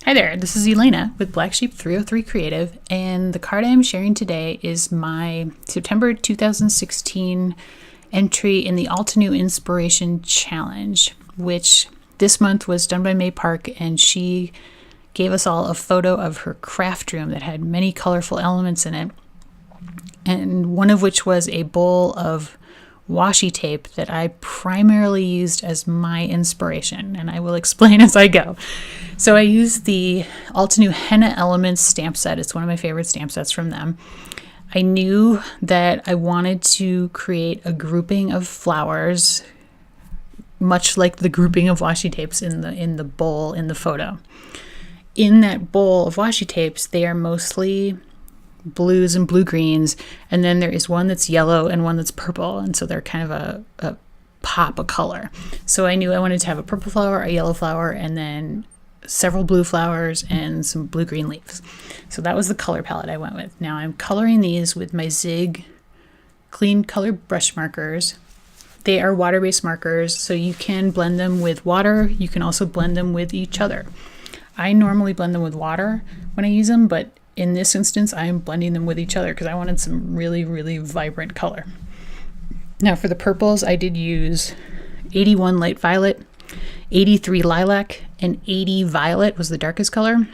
Hi there, this is Elena with Black Sheep 303 Creative, and the card I am sharing today is my September 2016 entry in the Altenew Inspiration Challenge, which this month was done by May Park, and she gave us all a photo of her craft room that had many colorful elements in it, and one of which was a bowl of washi tape that I primarily used as my inspiration, and I will explain as I go. So I used the Altenew Hennah Elements stamp set. It's one of my favorite stamp sets from them. I knew that I wanted to create a grouping of flowers, much like the grouping of washi tapes in the bowl in the photo. In that bowl of washi tapes, they are mostly blues and blue greens, and then there is one that's yellow and one that's purple, and so they're kind of a pop of color. So I knew I wanted to have a purple flower, a yellow flower, and then several blue flowers and some blue-green leaves. So that was the color palette I went with. Now I'm coloring these with my Zig clean color brush markers. They are water-based markers, so you can blend them with water. You can also blend them with each other. I normally blend them with water when I use them, but in this instance, I am blending them with each other because I wanted some really, really vibrant color. Now for the purples, I did use 81 light violet, 83 lilac, and 80 violet was the darkest color.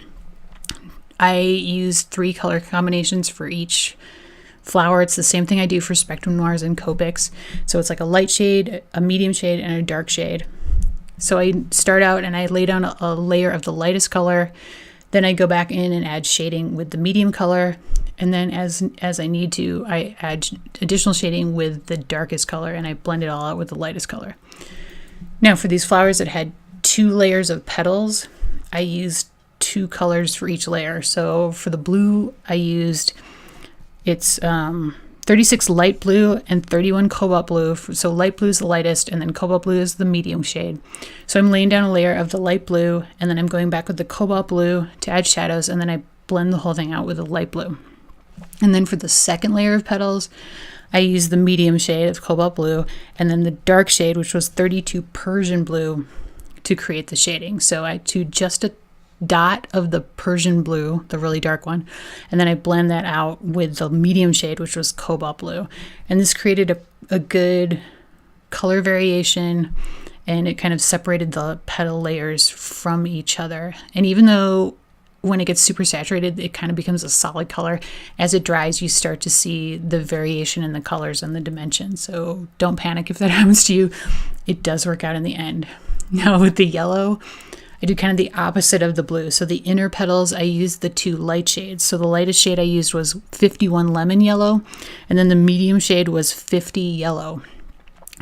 I used 3 color combinations for each flower. It's the same thing I do for Spectrum Noirs and Copics. So it's like a light shade, a medium shade, and a dark shade. So I start out and I lay down a layer of the lightest color. Then I go back in and add shading with the medium color. And then as I need to, I add additional shading with the darkest color, and I blend it all out with the lightest color. Now for these flowers that had 2 layers of petals, I used 2 colors for each layer. So for the blue, I used, it's 36 light blue and 31 cobalt blue. So light blue is the lightest, and then cobalt blue is the medium shade. So I'm laying down a layer of the light blue, and then I'm going back with the cobalt blue to add shadows, and then I blend the whole thing out with the light blue. And then for the second layer of petals, I used the medium shade of cobalt blue, and then the dark shade, which was 32 Persian blue, to create the shading. So I do just a dot of the Persian blue, the really dark one, and then I blend that out with the medium shade, which was cobalt blue. And this created a good color variation, and it kind of separated the petal layers from each other. And even though when it gets super saturated, it kind of becomes a solid color, as it dries, you start to see the variation in the colors and the dimensions. So don't panic if that happens to you. It does work out in the end. Now with the yellow, I do kind of the opposite of the blue. So the inner petals, I used the 2 light shades. So the lightest shade I used was 51 lemon yellow, and then the medium shade was 50 yellow.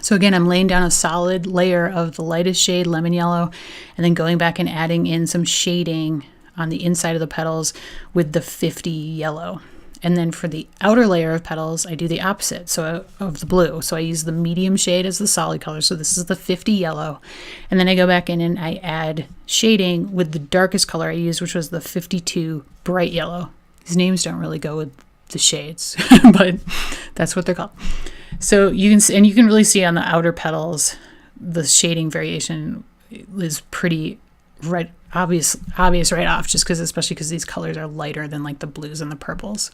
So again, I'm laying down a solid layer of the lightest shade, lemon yellow, and then going back and adding in some shading on the inside of the petals with the 50 yellow. And then for the outer layer of petals, I do the opposite, so of the blue. So I use the medium shade as the solid color. So this is the 50 yellow. And then I go back in and I add shading with the darkest color I used, which was the 52 bright yellow. These names don't really go with the shades, but that's what they're called. So you can really see on the outer petals, the shading variation is pretty red, obvious right off, just because, especially because these colors are lighter than like the blues and the purples,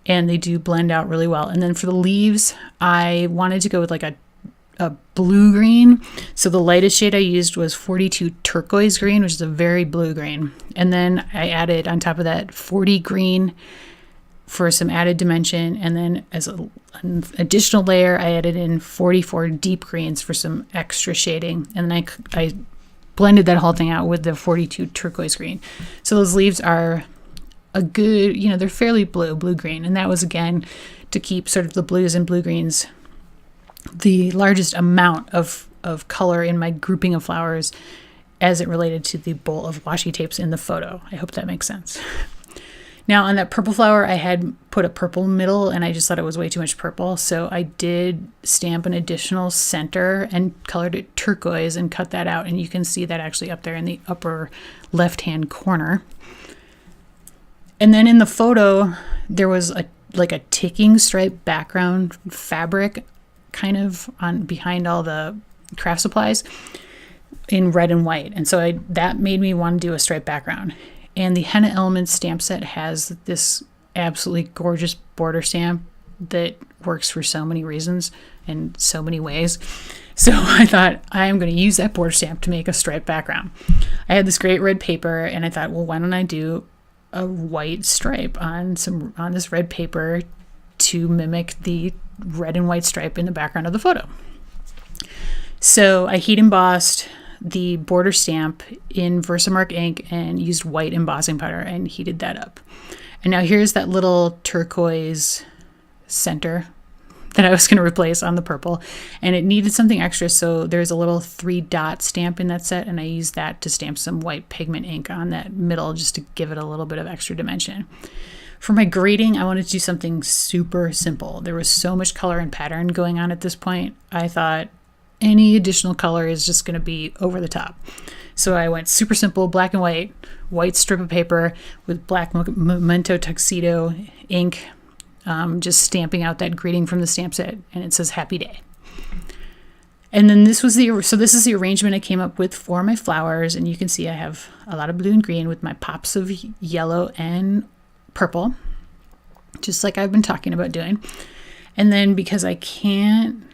and they do blend out really well. And then for the leaves, I wanted to go with like a blue green, so the lightest shade I used was 42 turquoise green, which is a very blue green, and then I added on top of that 40 green for some added dimension, and then as an additional layer, I added in 44 deep greens for some extra shading, and then I blended that whole thing out with the 42 turquoise green. So those leaves are a good, they're fairly blue-green. And that was, again, to keep sort of the blues and blue-greens the largest amount of color in my grouping of flowers as it related to the bowl of washi tapes in the photo. I hope that makes sense. Now on that purple flower, I had put a purple middle, and I just thought it was way too much purple. So I did stamp an additional center and colored it turquoise and cut that out. And you can see that actually up there in the upper left-hand corner. And then in the photo, there was a ticking stripe background fabric kind of on behind all the craft supplies. in red and white. And so that made me want to do a striped background. And the Hennah Elements stamp set has this absolutely gorgeous border stamp that works for so many reasons and so many ways. So I thought, I am going to use that border stamp to make a striped background. I had this great red paper, and I thought, well, why don't I do a white stripe on this red paper to mimic the red and white stripe in the background of the photo. So I heat embossed the border stamp in Versamark ink and used white embossing powder and heated that up. And now here's that little turquoise center that I was going to replace on the purple, and it needed something extra, so there's a little 3-dot stamp in that set, and I used that to stamp some white pigment ink on that middle just to give it a little bit of extra dimension. For my grading, I wanted to do something super simple. There was so much color and pattern going on at this point. I thought any additional color is just going to be over the top. So I went super simple, black and white strip of paper with black Memento Tuxedo ink, just stamping out that greeting from the stamp set, and it says Happy Day. And then this is the arrangement I came up with for my flowers, and you can see I have a lot of blue and green with my pops of yellow and purple, just like I've been talking about doing. And then because I can't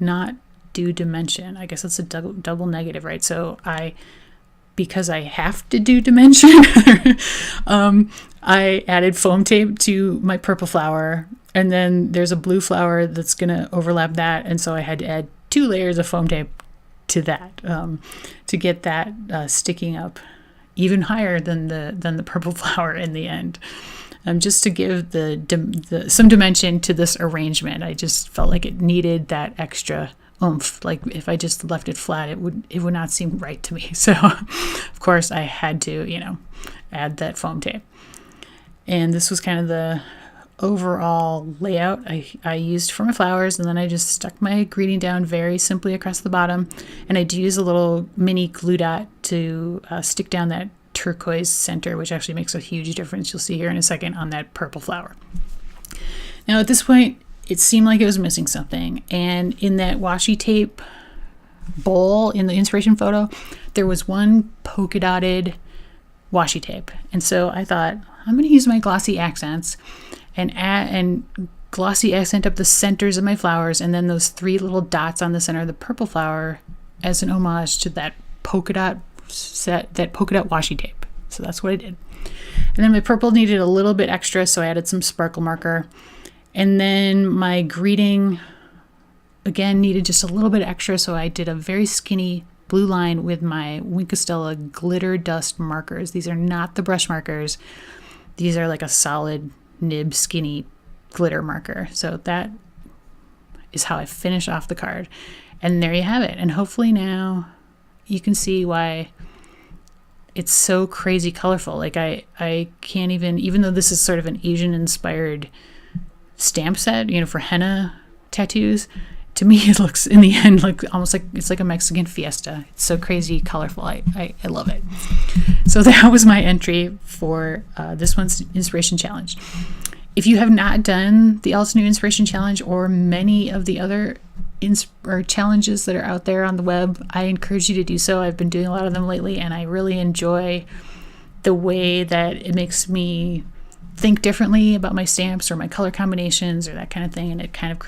not do dimension, I guess that's a double negative, right? So because I have to do dimension, I added foam tape to my purple flower, and then there's a blue flower that's going to overlap that, and so I had to add 2 layers of foam tape to that to get that sticking up even higher than the purple flower in the end. Just to give some dimension to this arrangement. I just felt like it needed that extra oomph. Like if I just left it flat, it would not seem right to me. So of course I had to, add that foam tape. And this was kind of the overall layout I used for my flowers, and then I just stuck my greeting down very simply across the bottom, and I do use a little mini glue dot to stick down that turquoise center, which actually makes a huge difference. You'll see here in a second on that purple flower. Now at this point, it seemed like it was missing something, and in that washi tape bowl in the inspiration photo, there was one polka dotted washi tape, and so I thought, I'm going to use my glossy accents and glossy accent up the centers of my flowers, and then those 3 little dots on the center of the purple flower as an homage to that polka dot washi tape. So that's what I did. And then my purple needed a little bit extra, so I added some sparkle marker. And then my greeting again needed just a little bit extra, so I did a very skinny blue line with my Wink Stella glitter dust markers. These are not the brush markers. These are like a solid nib skinny glitter marker. So that is how I finish off the card. And there you have it. And hopefully now you can see why it's so crazy colorful. Like I can't even though this is sort of an Asian inspired stamp set, for henna tattoos, to me it looks in the end like almost like it's like a Mexican fiesta. It's so crazy colorful. I love it. So that was my entry for this one's inspiration challenge. If you have not done the Altenew Inspiration Challenge or many of the other challenges that are out there on the web, I encourage you to do so. I've been doing a lot of them lately, and I really enjoy the way that it makes me think differently about my stamps or my color combinations or that kind of thing, and it kind of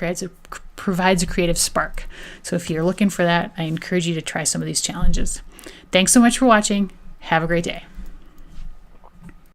provides a creative spark. So if you're looking for that, I encourage you to try some of these challenges. Thanks so much for watching. Have a great day.